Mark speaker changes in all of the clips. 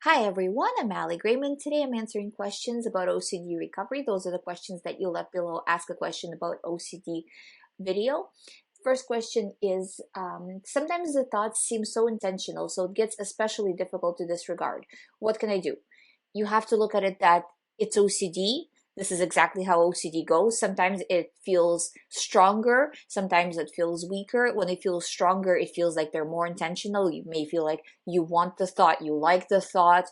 Speaker 1: Hi everyone, I'm GREYMOND. Today I'm answering questions about OCD recovery. Those are the questions that you left below. Ask a question about OCD video. First question is, sometimes the thoughts seem so intentional, so it gets especially difficult to disregard. What can I do? You have to look at it that it's OCD. This is exactly how OCD goes. Sometimes it feels stronger. Sometimes it feels weaker. When it feels stronger, it feels like they're more intentional. You may feel like you want the thought, you like the thought.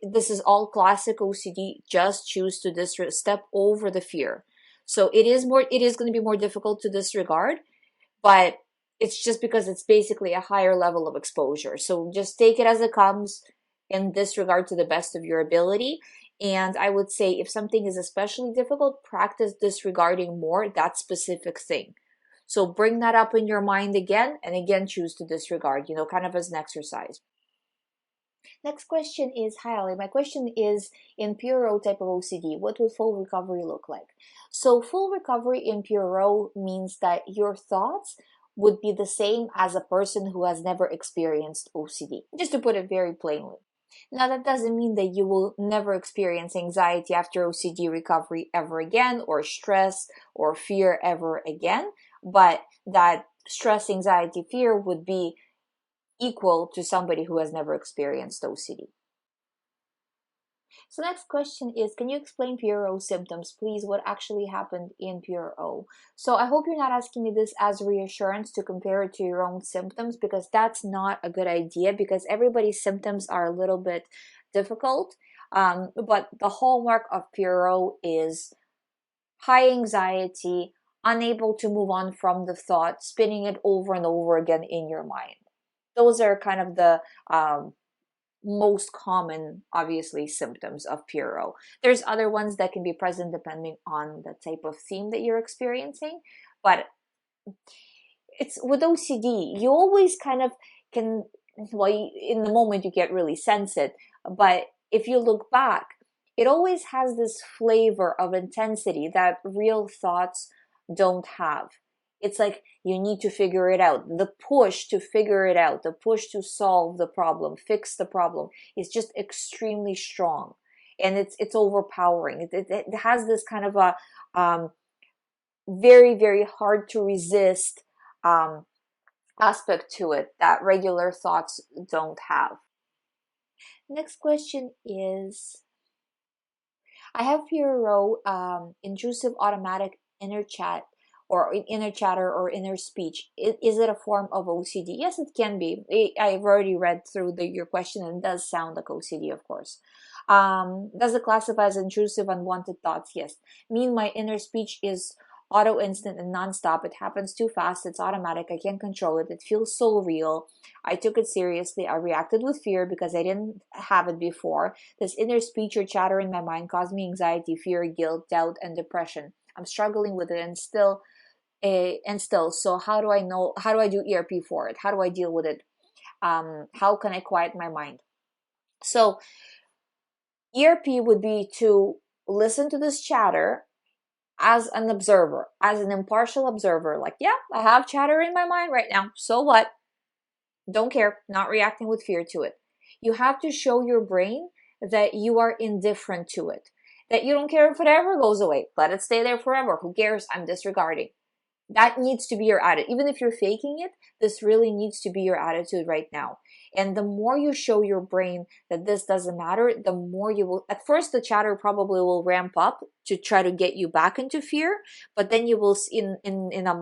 Speaker 1: This is all classic OCD. Just choose to step over the fear. So it is going to be more difficult to disregard, but it's just because it's basically a higher level of exposure. So just take it as it comes in disregard to the best of your ability. And I would say if something is especially difficult, practice disregarding more that specific thing. So bring that up in your mind again and again choose to disregard, kind of as an exercise. Next question is, hi Ali, my question is, in Pierrot type of OCD, what would full recovery look like? So full recovery in Pierrot means that your thoughts would be the same as a person who has never experienced OCD, just to put it very plainly. Now, that doesn't mean that you will never experience anxiety after OCD recovery ever again, or stress or fear ever again, but that stress, anxiety, fear would be equal to somebody who has never experienced OCD. So next question is, can you explain Pierrot symptoms, please? What actually happened in Pierrot? So I hope you're not asking me this as reassurance to compare it to your own symptoms, because that's not a good idea, because everybody's symptoms are a little bit difficult. But the hallmark of Pierrot is high anxiety, unable to move on from the thought, spinning it over and over again in your mind. Those are kind of the most common, obviously, symptoms of Pierrot. There's other ones that can be present depending on the type of theme that you're experiencing, but it's with OCD, you always kind of can, well, in the moment you get really sense it, but if you look back, it always has this flavor of intensity that real thoughts don't have. It's like you need to figure it out. The push to figure it out, the push to solve the problem, fix the problem is just extremely strong. And it's overpowering. It has this kind of a very, very hard to resist um, aspect to it that regular thoughts don't have. Next question is, I have Pierrot, intrusive automatic inner chat or inner chatter or inner speech. Is it a form of OCD? Yes, it can be. I've already read through your question, and it does sound like OCD, of course. Does it classify as intrusive unwanted thoughts? Yes. Mean my inner speech is auto instant and nonstop. It happens too fast. It's automatic. I can't control it. It feels so real. I took it seriously. I reacted with fear because I didn't have it before. This inner speech or chatter in my mind caused me anxiety, fear, guilt, doubt, and depression. I'm struggling with it and still. So how do I know? How do I do ERP for it? How do I deal with it? How can I quiet my mind? So ERP would be to listen to this chatter as an observer, as an impartial observer. Like, yeah, I have chatter in my mind right now. So what? Don't care, not reacting with fear to it. You have to show your brain that you are indifferent to it, that you don't care if it ever goes away. Let it stay there forever. Who cares? I'm disregarding. That needs to be your attitude. Even if you're faking it, this really needs to be your attitude right now. And the more you show your brain that this doesn't matter, the more you will, at first the chatter probably will ramp up to try to get you back into fear, but then you will,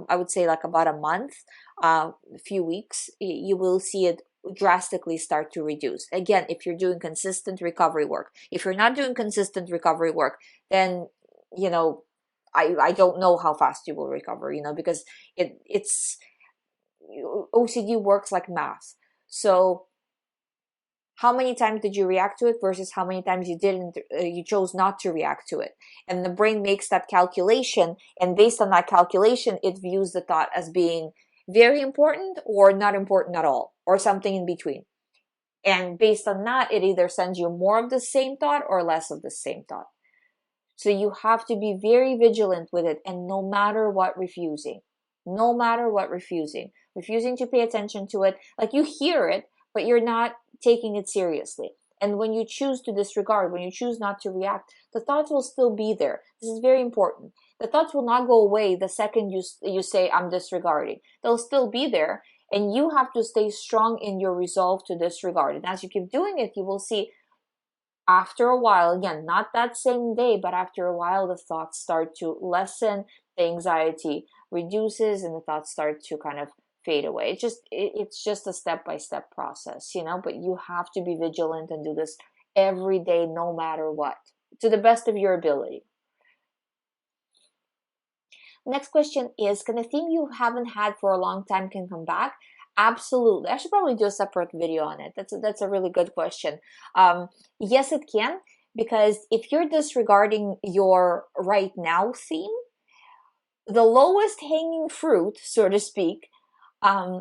Speaker 1: I would say like about a month, a few weeks, you will see it drastically start to reduce. Again, if you're doing consistent recovery work. If you're not doing consistent recovery work, then, I don't know how fast you will recover, because it's OCD works like math. So how many times did you react to it versus how many times you chose not to react to it? And the brain makes that calculation, and based on that calculation, it views the thought as being very important or not important at all, or something in between. And based on that, it either sends you more of the same thought or less of the same thought. So you have to be very vigilant with it, and no matter what, refusing to pay attention to it. Like, you hear it, but you're not taking it seriously. And when you choose to disregard, when you choose not to react, the thoughts will still be there. This is very important. The thoughts will not go away the second you say, I'm disregarding. They'll still be there, and you have to stay strong in your resolve to disregard. And as you keep doing it, you will see after a while, again, not that same day, but after a while, the thoughts start to lessen, the anxiety reduces, and the thoughts start to kind of fade away. It's just a step-by-step process, but you have to be vigilant and do this every day, no matter what, to the best of your ability. Next question is, can a theme you haven't had for a long time can come back? Absolutely. I should probably do a separate video on it. That's a really good question. Yes, it can, because if you're disregarding your right now theme, the lowest hanging fruit, so to speak,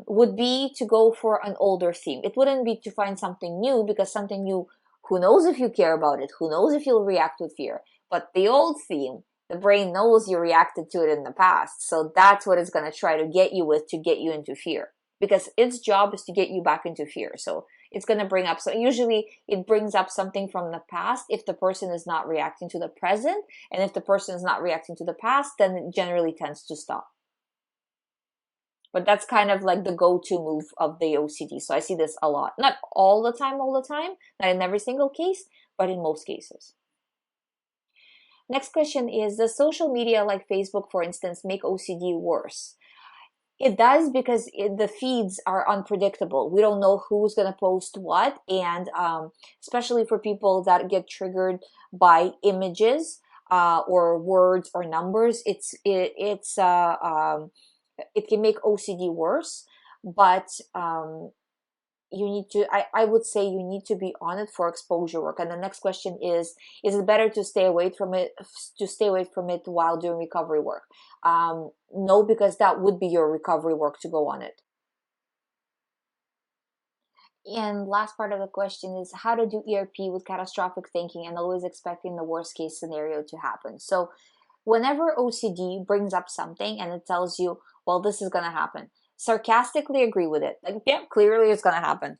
Speaker 1: would be to go for an older theme. It wouldn't be to find something new, because something new, who knows if you care about it, who knows if you'll react with fear. But the old theme, the brain knows you reacted to it in the past, so that's what it's going to try to get you with, to get you into fear, because its job is to get you back into fear. So it's going to bring up, so usually it brings up something from the past if the person is not reacting to the present, and if the person is not reacting to the past, then it generally tends to stop. But that's kind of like the go-to move of the OCD. So I see this a lot. Not all the time, not in every single case, but in most cases. Next question is, does social media like Facebook, for instance, make OCD worse? It does, because the feeds are unpredictable. We don't know who's going to post what, and especially for people that get triggered by images or words or numbers, it can make OCD worse. But you need to, I would say you need to be on it for exposure work. And the next question is it better to stay away from it while doing recovery work? No, because that would be your recovery work to go on it. And last part of the question is how to do ERP with catastrophic thinking and always expecting the worst case scenario to happen. So whenever OCD brings up something and it tells you, well, this is going to happen, sarcastically agree with it. Like, yeah, clearly it's going to happen.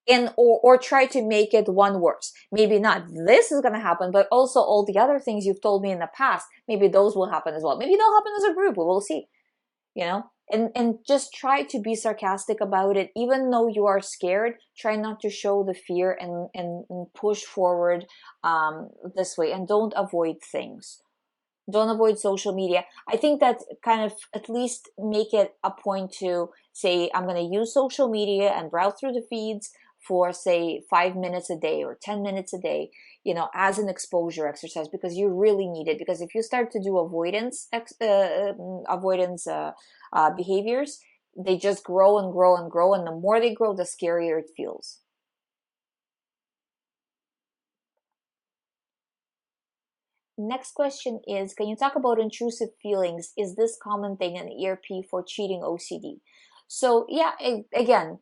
Speaker 1: And or try to make it one worse. Maybe not this is going to happen, but also all the other things you've told me in the past, maybe those will happen as well. Maybe they'll happen as a group. We will see, and just try to be sarcastic about it. Even though you are scared, try not to show the fear, and push forward this way, and don't avoid things. Don't avoid social media. I think that kind of at least make it a point to say, I'm going to use social media and browse through the feeds for, say, 5 minutes a day or 10 minutes a day, as an exposure exercise, because you really need it. Because if you start to do avoidance behaviors, they just grow and grow and grow. And the more they grow, the scarier it feels. Next question is, can you talk about intrusive feelings? Is this common thing in ERP for cheating OCD? So yeah, again,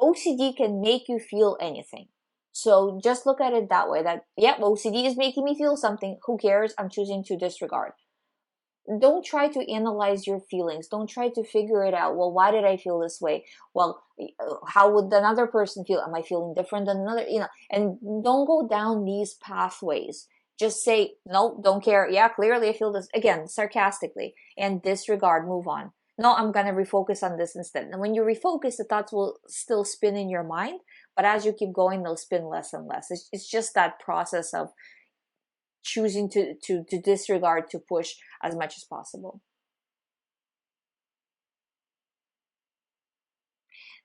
Speaker 1: OCD can make you feel anything. So just look at it that way, that, yep, OCD is making me feel something. Who cares? I'm choosing to disregard. Don't try to analyze your feelings. Don't try to figure it out. Well, why did I feel this way? Well, how would another person feel? Am I feeling different than another? And don't go down these pathways. Just say, no, don't care. Yeah, clearly I feel this. Again, sarcastically, and disregard, move on. No, I'm going to refocus on this instead. And when you refocus, the thoughts will still spin in your mind, but as you keep going, they'll spin less and less. It's just that process of choosing to disregard, to push as much as possible.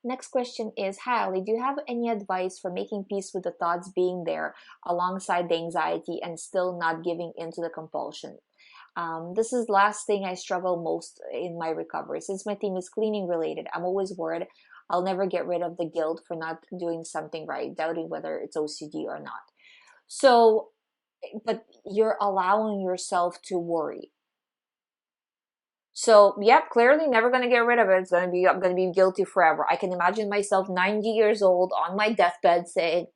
Speaker 1: Next question is, hi Ali, do you have any advice for making peace with the thoughts being there alongside the anxiety and still not giving into the compulsion? This is the last thing I struggle most in my recovery. Since my theme is cleaning related, I'm always worried I'll never get rid of the guilt for not doing something right, doubting whether it's OCD or not. So, but you're allowing yourself to worry. So, yep, clearly never going to get rid of it. I'm going to be guilty forever. I can imagine myself 90 years old on my deathbed saying,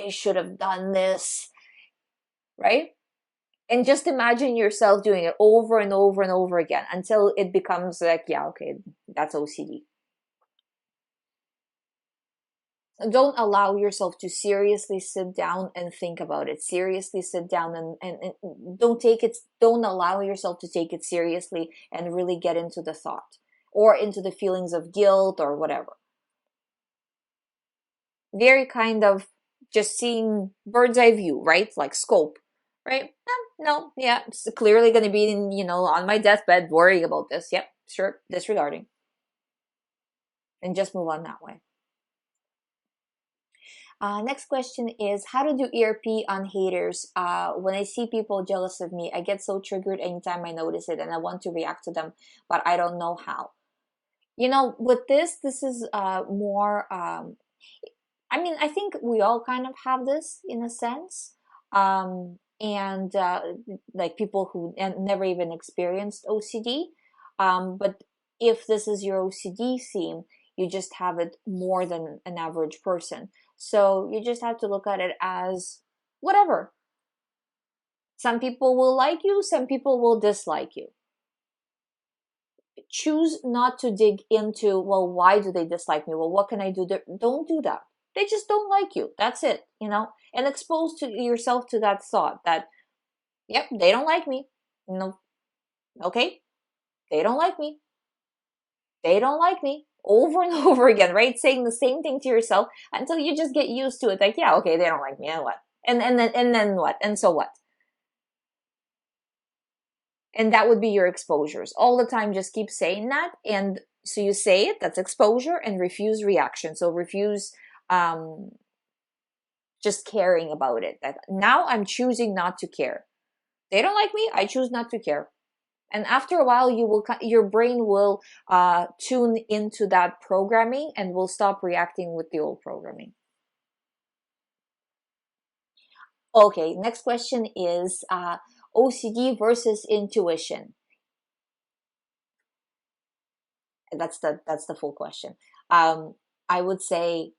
Speaker 1: I should have done this, right? And just imagine yourself doing it over and over and over again until it becomes like, yeah, okay, that's OCD. don't allow yourself to seriously sit down and think about it. Seriously sit down and don't allow yourself to take it seriously and really get into the thought or into the feelings of guilt or whatever. Very kind of just seeing bird's eye view, right? Like scope, right? No, yeah, it's clearly going to be, on my deathbed worrying about this. Yep, sure, disregarding. And just move on that way. Next question is how to do ERP on haters. When I see people jealous of me, I get so triggered anytime I notice it and I want to react to them, but I don't know how. With this is more, I think we all kind of have this in a sense. And like people who never even experienced OCD. But if this is your OCD theme, you just have it more than an average person. So you just have to look at it as whatever. Some people will like you, some people will dislike you. Choose not to dig into, well, why do they dislike me? Well, what can I do? Don't do that. They just don't like you. That's it, and expose to yourself to that thought that, yep, they don't like me. Okay, they don't like me. They don't like me. Over and over again, right? Saying the same thing to yourself until you just get used to it. Like, yeah, okay, they don't like me, and what? And then what? And so what? And that would be your exposures. All the time, just keep saying that. And so you say it, that's exposure, and refuse reaction. So refuse just caring about it. That now I'm choosing not to care. They don't like me, I choose not to care. And after a while, your brain will tune into that programming and will stop reacting with the old programming. Okay, next question is OCD versus intuition. That's the full question. I would say,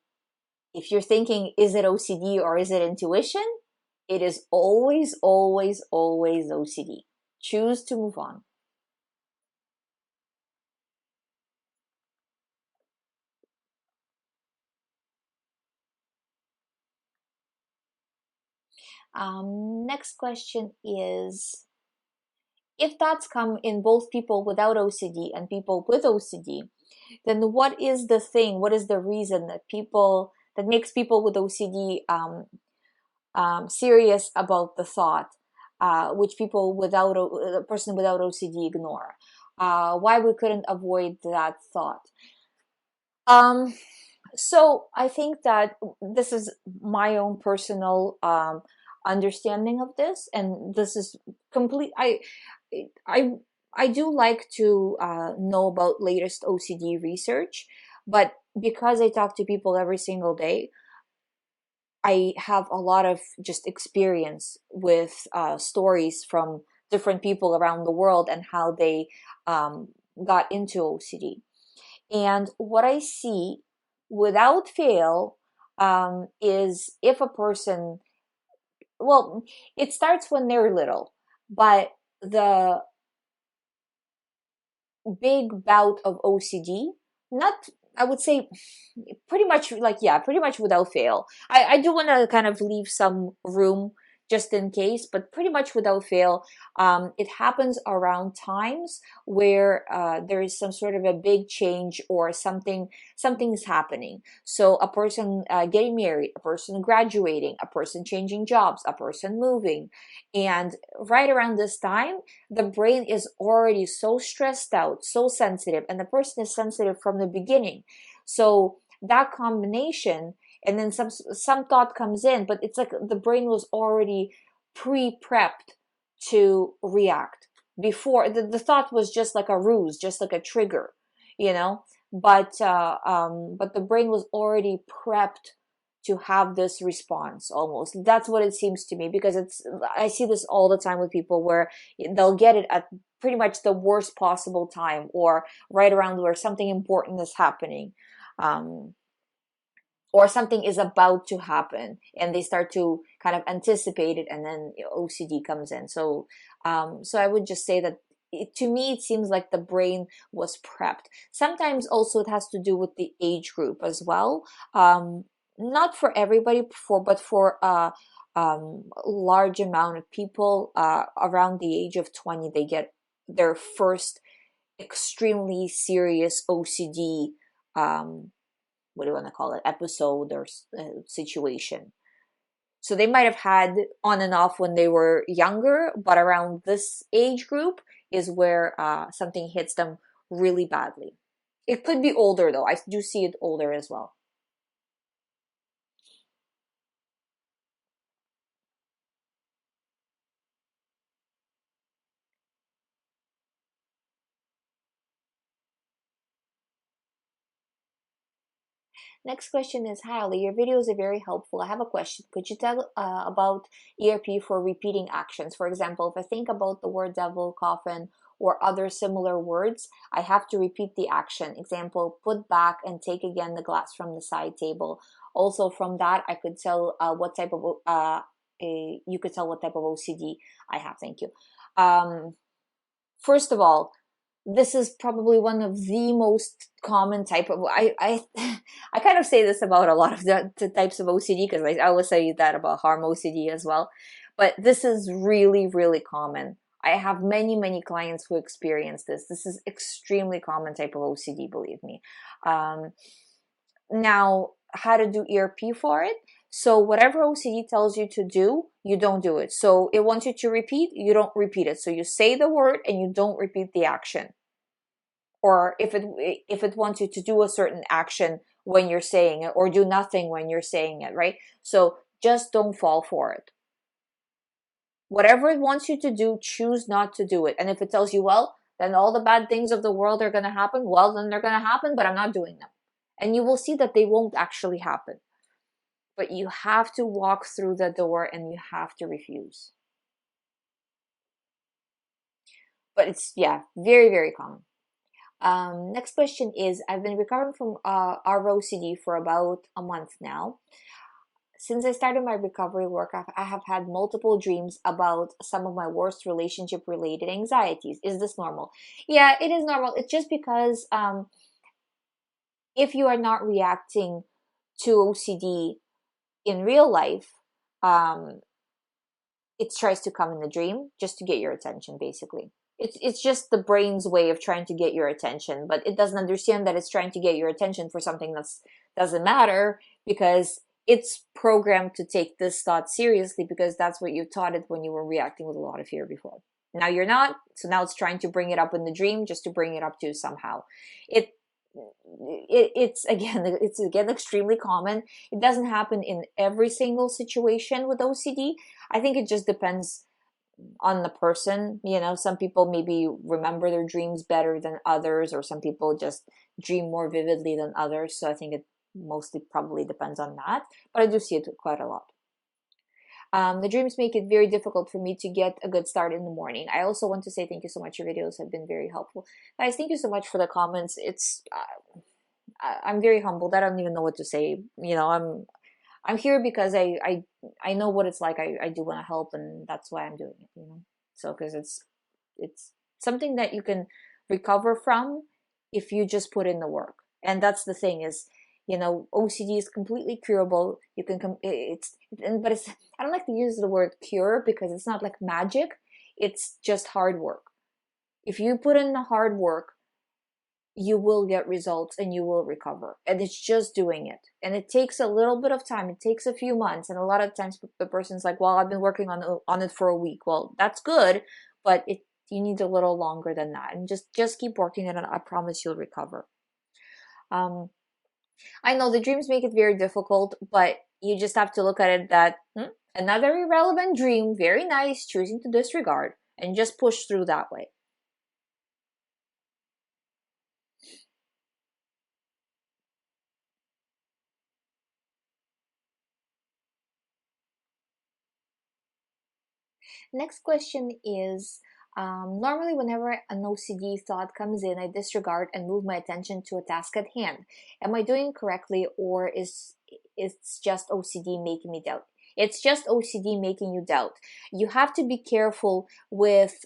Speaker 1: if you're thinking, is it OCD or is it intuition? It is always, always, always OCD. Choose to move on. Next question is, if thoughts come in both people without OCD and people with OCD, then what is the reason that makes people with OCD serious about the thought, which a person without OCD ignore? Why we couldn't avoid that thought? So I think that this is my own personal understanding of this, and this is complete. I I do like to know about latest OCD research, but because I talk to people every single day, I have a lot of just experience with stories from different people around the world and how they got into OCD. And what I see without fail is, if a person, well, it starts when they're little, but the big bout of OCD, not, I would say pretty much, like, yeah, pretty much without fail. I do want to kind of leave some room just in case, but pretty much without fail, it happens around times where there is some sort of a big change or something's happening. So a person getting married, a person graduating, a person changing jobs, a person moving, and right around this time, the brain is already so stressed out, so sensitive, and the person is sensitive from the beginning. So that combination, and then some thought comes in, but it's like the brain was already pre-prepped to react before. The thought was just like a ruse, just like a trigger, you know. But the brain was already prepped to have this response. Almost, that's what it seems to me, because I see this all the time with people where they'll get it at pretty much the worst possible time, or right around where something important is happening, or something is about to happen, and they start to kind of anticipate it, and then OCD comes in. So I would just say that to me, it seems like the brain was prepped. Sometimes also it has to do with the age group as well. not for everybody, but for large amount of people around the age of 20, they get their first extremely serious OCD, what do you want to call it, episode or situation. So they might have had on and off when they were younger, but around this age group is where something hits them really badly. It could be older though. I do see it older as well. Next question is, hi Ali, your videos are very helpful. I have a question. Could you tell about ERP for repeating actions? For example, if I think about the word devil, coffin, or other similar words, I have to repeat the action. Example, put back and take again the glass from the side table. Also from that, I could tell what type of, you could tell what type of OCD I have. Thank you. First of all, this is probably one of the most common type of I kind of say this about a lot of the types of OCD, because I always say that about harm OCD as well, but this is really, really common. I have many clients who experience this. This is extremely common type of OCD, believe me. Now, how to do ERP for it? So whatever OCD tells you to do, you don't do it. So it wants you to repeat, you don't repeat it. So you say the word and you don't repeat the action. Or if it wants you to do a certain action when you're saying it, or do nothing when you're saying it, right? So just don't fall for it. Whatever it wants you to do, choose not to do it. And if it tells you, well, then all the bad things of the world are going to happen, well, then they're going to happen, but I'm not doing them. And you will see that they won't actually happen. But you have to walk through the door and you have to refuse. But it's, yeah, very common. Next question is, I've been recovering from ROCD for about a month now. Since I started my recovery work, I have had multiple dreams about some of my worst relationship-related anxieties. Is this normal? Yeah, it is normal. It's just because if you are not reacting to OCD in real life, it tries to come in the dream just to get your attention, basically. It's just the brain's way of trying to get your attention, but it doesn't understand that it's trying to get your attention for something that doesn't matter, because it's programmed to take this thought seriously, because that's what you taught it when you were reacting with a lot of fear before. Now you're not, so now it's trying to bring it up in the dream just to bring it up to you somehow. It's again extremely common. It doesn't happen in every single situation with OCD. I think it just depends on the person. Some people maybe remember their dreams better than others, or some people just dream more vividly than others. So I think it mostly probably depends on that, but I do see it quite a lot. The dreams make it very difficult for me to get a good start in the morning. I also want to say thank you so much. Your videos have been very helpful. Guys, thank you so much for the comments. I'm very humbled. I don't even know what to say. I'm here because I know what it's like. I do want to help, and that's why I'm doing it, So, because it's something that you can recover from if you just put in the work. And that's the thing is, OCD is completely curable. You can but I don't like to use the word cure, because it's not like magic. It's just hard work. If you put in the hard work, you will get results and you will recover. And it's just doing it. And it takes a little bit of time. It takes a few months. And a lot of times the person's like, well, I've been working on it for a week. Well, that's good, but you need a little longer than that. And just keep working it, and I promise you'll recover. I know the dreams make it very difficult, but you just have to look at it that another irrelevant dream, very nice, choosing to disregard, and just push through that way. Next question is, normally whenever an OCD thought comes in, I disregard and move my attention to a task at hand. Am I doing correctly, or is it's just OCD making me doubt? It's just OCD making you doubt. You have to be careful with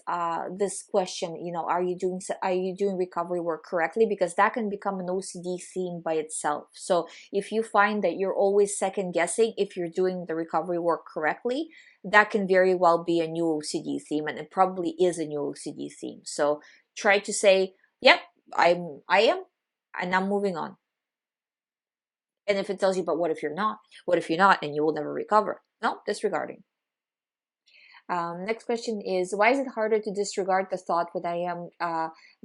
Speaker 1: this question. You know, are you doing recovery work correctly? Because that can become an OCD theme by itself. So if you find that you're always second guessing if you're doing the recovery work correctly, that can very well be a new OCD theme, and it probably is a new OCD theme. So try to say, yep, I am, and I'm moving on. And if it tells you, but what if you're not? What if you're not and you will never recover? No, disregarding. Next question is, why is it harder to disregard the thought when I am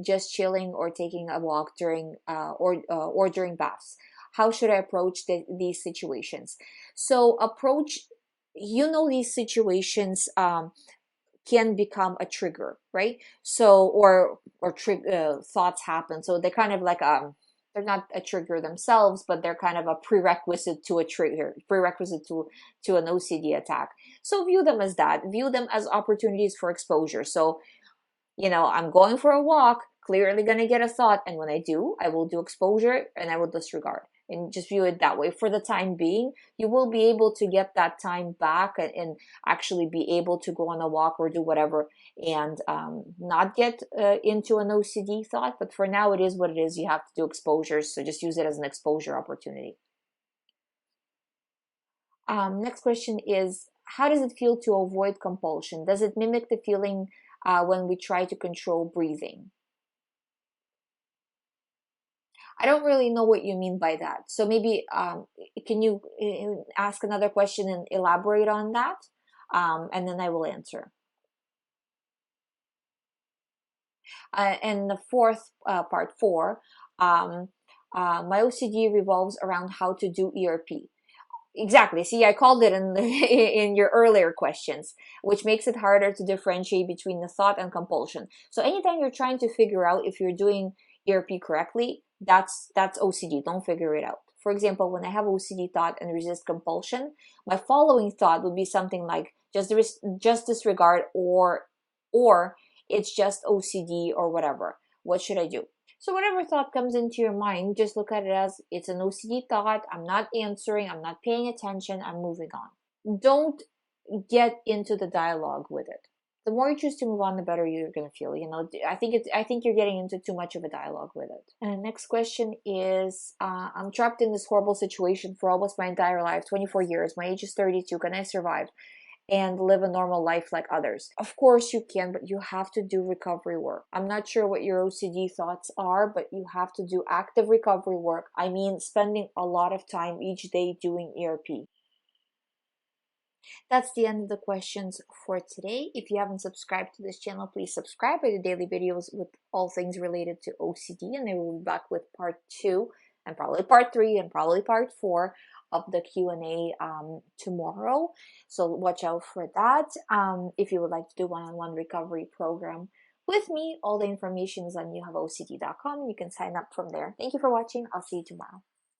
Speaker 1: just chilling or taking a walk during or during baths? How should I approach these situations? So approach, you know, these situations can become a trigger, right? So thoughts happen. So they're kind of like they're not a trigger themselves, but they're kind of a prerequisite to a trigger, prerequisite to an OCD attack. So view them as that. View them as opportunities for exposure. So, you know, I'm going for a walk, clearly going to get a thought, and when I do, I will do exposure and I will disregard. And just view it that way. For the time being, you will be able to get that time back and actually be able to go on a walk or do whatever and not get into an OCD thought. But for now, it is what it is. You have to do exposures, so just use it as an exposure opportunity. Next question is, how does it feel to avoid compulsion? Does it mimic the feeling when we try to control breathing? I don't really know what you mean by that. So maybe can you ask another question and elaborate on that? And then I will answer. And the fourth part four, my OCD revolves around how to do ERP. Exactly. See, I called it in in your earlier questions, which makes it harder to differentiate between the thought and compulsion. So anytime you're trying to figure out if you're doing ERP correctly, that's OCD. Don't figure it out. For example, when I have OCD thought and resist compulsion, my following thought would be something like just disregard or it's just OCD or whatever. What should I do? So whatever thought comes into your mind, just look at it as it's an OCD thought. I'm not answering. I'm not paying attention. I'm moving on. Don't get into the dialogue with it. The more you choose to move on, the better you're gonna feel. You know, I think you're getting into too much of a dialogue with it. And next question is, I'm trapped in this horrible situation for almost my entire life, 24 years. My age is 32. Can I survive and live a normal life like others? Of course you can, but you have to do recovery work. I'm not sure what your OCD thoughts are, but you have to do active recovery work. I mean, spending a lot of time each day doing ERP. That's the end of the questions for today. If you haven't subscribed to this channel, please subscribe. I do daily videos with all things related to OCD, and I will be back with part 2 and probably part 3 and probably part 4 of the Q&A tomorrow. So watch out for that. If you would like to do one-on-one recovery program with me, all the information is on youhaveocd.com. You can sign up from there. Thank you for watching. I'll see you tomorrow.